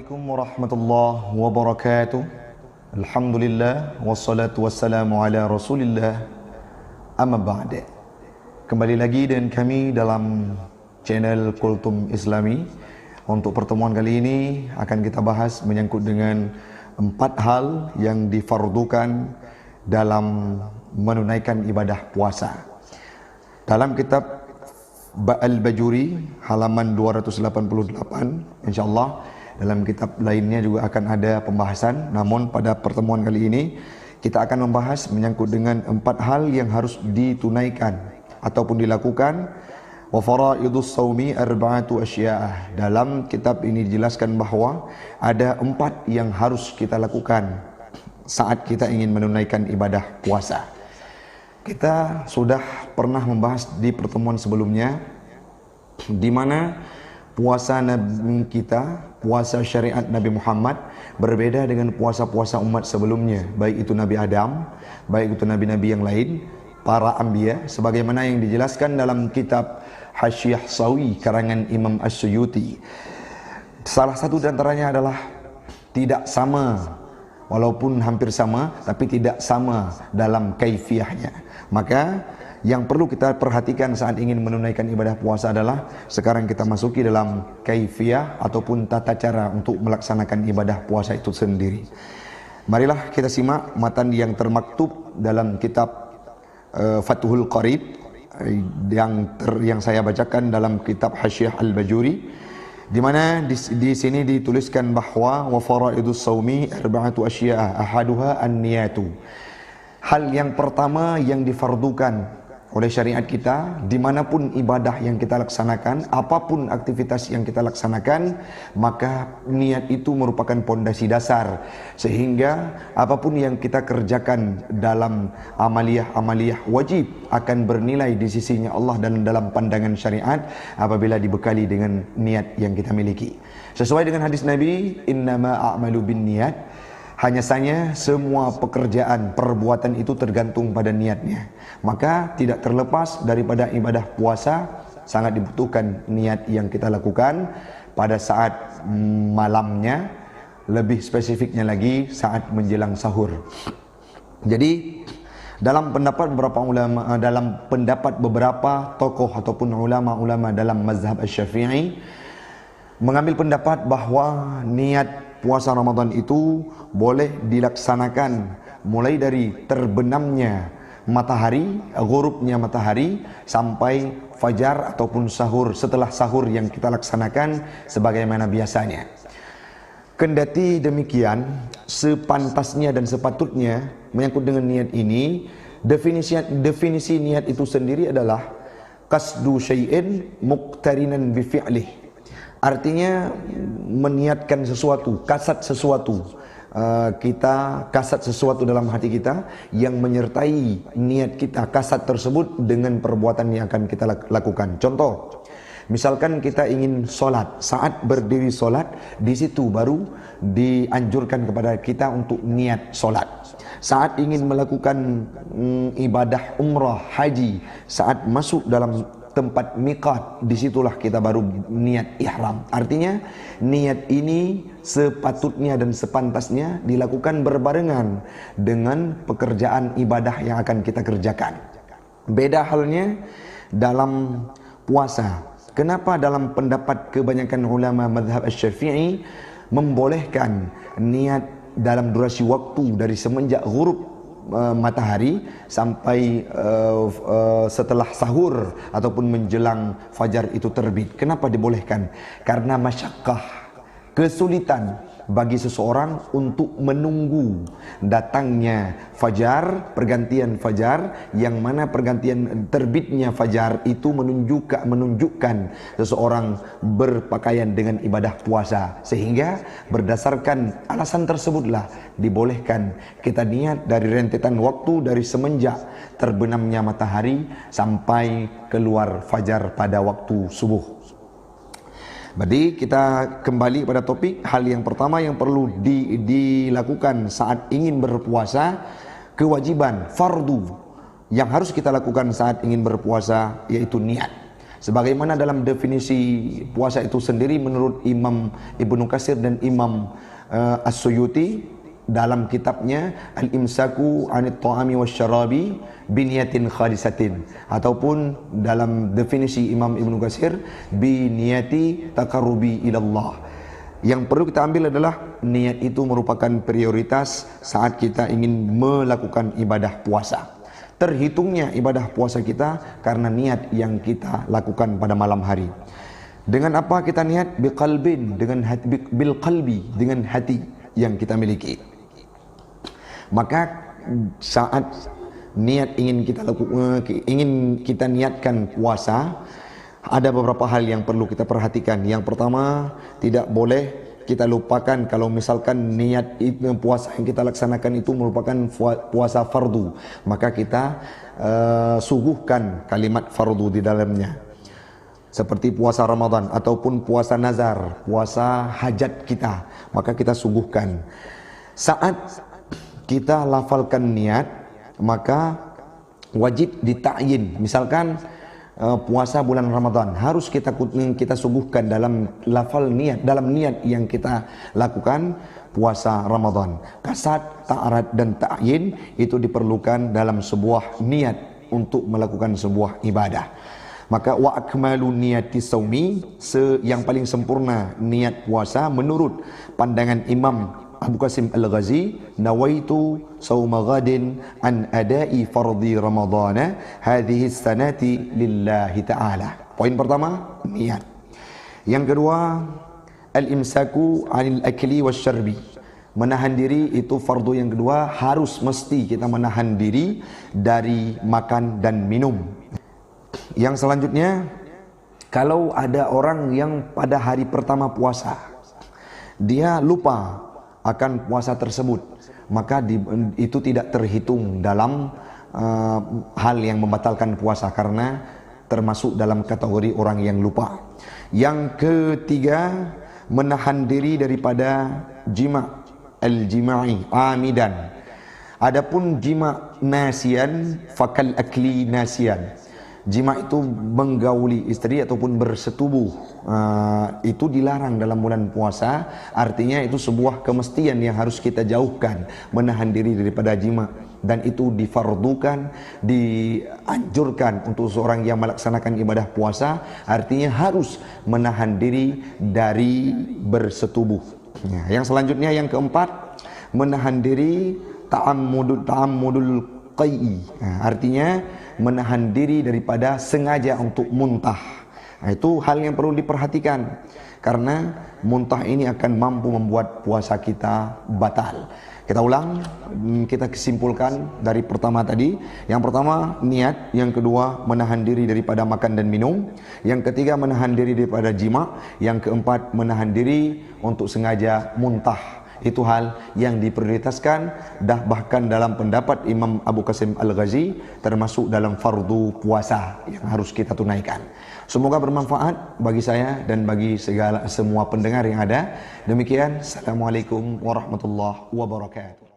Assalamualaikum warahmatullahi wabarakatuh. Alhamdulillah wassalatu wassalamu ala Rasulillah. Amma ba'd. Kembali lagi dengan kami dalam channel Kultum Islami. Untuk pertemuan kali ini akan kita bahas menyangkut dengan 4 hal yang difardukan dalam menunaikan ibadah puasa. Dalam kitab Al-Bajuri halaman 288, insyaallah dalam kitab lainnya juga akan ada pembahasan. Namun pada pertemuan kali ini kita akan membahas menyangkut dengan 4 hal yang harus ditunaikan ataupun dilakukan. Wa faraidus shaumi arba'atu asya'ah. Dalam kitab ini dijelaskan bahawa ada 4 yang harus kita lakukan saat kita ingin menunaikan ibadah puasa. Kita sudah pernah membahas di pertemuan sebelumnya di mana puasa Nabi kita, puasa syariat Nabi Muhammad berbeda dengan puasa-puasa umat sebelumnya, baik itu Nabi Adam, baik itu nabi-nabi yang lain, para anbiya, sebagaimana yang dijelaskan dalam kitab Hasyiah Sawi karangan Imam As-Suyuti. Salah satu di antaranya adalah tidak sama, walaupun hampir sama, tapi tidak sama dalam kaifiahnya. Maka yang perlu kita perhatikan saat ingin menunaikan ibadah puasa adalah sekarang kita masuki dalam kaifiyah ataupun tata cara untuk melaksanakan ibadah puasa itu sendiri. Marilah kita simak matan yang termaktub dalam kitab Fathul Qarib yang saya bacakan dalam kitab Hasyiah Al-Bajuri, di mana di sini dituliskan bahwa wa faraidus shaumi arba'atu asya'a ahaduha an-niyatu. Hal yang pertama yang difardukan oleh syariat kita, dimanapun ibadah yang kita laksanakan, apapun aktivitas yang kita laksanakan, maka niat itu merupakan pondasi dasar, sehingga apapun yang kita kerjakan dalam amaliyah-amaliyah wajib akan bernilai di sisinya Allah dan dalam pandangan syariat apabila dibekali dengan niat yang kita miliki. Sesuai dengan hadis Nabi, innama a'malu bin niat, hanya saja semua pekerjaan, perbuatan itu tergantung pada niatnya. Maka tidak terlepas daripada ibadah puasa, sangat dibutuhkan niat yang kita lakukan pada saat malamnya, lebih spesifiknya lagi saat menjelang sahur. Jadi dalam pendapat beberapa tokoh ataupun ulama-ulama dalam mazhab Asy-Syafi'i mengambil pendapat bahawa niat puasa Ramadan itu boleh dilaksanakan mulai dari terbenamnya matahari, ghurubnya matahari, sampai fajar ataupun sahur, setelah sahur yang kita laksanakan sebagaimana biasanya. Kendati demikian, sepantasnya dan sepatutnya menyangkut dengan niat ini, definisi niat itu sendiri adalah qasdu syai'in muqtarinan bi fi'lih. Artinya meniatkan sesuatu, kasat sesuatu. Kita kasat sesuatu dalam hati kita yang menyertai niat kita, kasat tersebut dengan perbuatan yang akan kita lakukan. Contoh, misalkan kita ingin sholat, saat berdiri sholat, di situ baru dianjurkan kepada kita untuk niat sholat. Saat ingin melakukan ibadah umrah, haji, saat masuk dalam tempat miqat, disitulah kita baru niat ihram. Artinya niat ini sepatutnya dan sepantasnya dilakukan berbarengan dengan pekerjaan ibadah yang akan kita kerjakan. Beda halnya dalam puasa. Kenapa dalam pendapat kebanyakan ulama mazhab Asy-Syafi'i membolehkan niat dalam durasi waktu dari semenjak ghurub matahari sampai setelah sahur ataupun menjelang fajar itu terbit? Kenapa dibolehkan? Karena masyakkah, kesulitan bagi seseorang untuk menunggu datangnya fajar, pergantian fajar, yang mana pergantian terbitnya fajar itu menunjukkan seseorang berpakaian dengan ibadah puasa, sehingga berdasarkan alasan tersebutlah dibolehkan kita niat dari rentetan waktu dari semenjak terbenamnya matahari sampai keluar fajar pada waktu subuh. Jadi kita kembali pada topik. Hal yang pertama yang perlu dilakukan saat ingin berpuasa, kewajiban, fardu yang harus kita lakukan saat ingin berpuasa, yaitu niat. Sebagaimana dalam definisi puasa itu sendiri menurut Imam Ibnu Katsir dan Imam As-Suyuti dalam kitabnya Al-Imsaku 'anit ta'ami wasyarabi biniyatin khalisatin, ataupun dalam definisi Imam Ibnu Katsir biniyati taqarrubi ilallah. Yang perlu kita ambil adalah niat itu merupakan prioritas saat kita ingin melakukan ibadah puasa. Terhitungnya ibadah puasa kita karena niat yang kita lakukan pada malam hari. Dengan apa kita niat? Biqalbin, dengan hati, bil qalbi, dengan hati yang kita miliki. Maka saat niat ingin kita niatkan puasa, ada beberapa hal yang perlu kita perhatikan. Yang pertama, tidak boleh kita lupakan kalau misalkan niat puasa yang kita laksanakan itu merupakan puasa fardu, maka kita suguhkan kalimat fardu di dalamnya. Seperti puasa Ramadan ataupun puasa nazar, puasa hajat kita, maka kita suguhkan. Saat kita lafalkan niat, maka wajib dita'yin. Misalkan puasa bulan Ramadan harus kita suguhkan dalam lafal niat, dalam niat yang kita lakukan puasa Ramadan. Kasat, ta'arad dan ta'yin itu diperlukan dalam sebuah niat untuk melakukan sebuah ibadah. Maka wa akmalu niyati saumi, yang paling sempurna niat puasa menurut pandangan Imam Abu Qasim Al-Ghazi, nawaitu sauma ghadin an adai fardhi ramadhana hadhihi sanati lillahi ta'ala. Poin pertama, niat. Yang kedua, al-imsaku 'anil akli wasyarbi. Menahan diri itu fardu yang kedua, harus mesti kita menahan diri dari makan dan minum. Yang selanjutnya, kalau ada orang yang pada hari pertama puasa dia lupa akan puasa tersebut, maka itu tidak terhitung dalam hal yang membatalkan puasa karena termasuk dalam kategori orang yang lupa. Yang ketiga, menahan diri daripada jima, al-jima'i amidan. Adapun jima nasian fakal akli nasian. Jima itu menggauli istri ataupun bersetubuh, itu dilarang dalam bulan puasa. Artinya itu sebuah kemestian yang harus kita jauhkan, menahan diri daripada jima. Dan itu difardukan, dianjurkan untuk seorang yang melaksanakan ibadah puasa. Artinya harus menahan diri dari bersetubuh. Yang selanjutnya, yang keempat, menahan diri ta'ammudul qai'i. Artinya menahan diri daripada sengaja untuk muntah. Itu hal yang perlu diperhatikan karena muntah ini akan mampu membuat puasa kita batal. Kita ulang, kita kesimpulkan dari pertama tadi. Yang pertama niat, yang kedua menahan diri daripada makan dan minum, yang ketiga menahan diri daripada jima, yang keempat menahan diri untuk sengaja muntah. Itu hal yang diprioritaskan, bahkan dalam pendapat Imam Abu Qasim Al-Ghazi termasuk dalam fardu puasa yang harus kita tunaikan. Semoga bermanfaat bagi saya dan bagi semua pendengar yang ada. Demikian, Assalamualaikum warahmatullahi wabarakatuh.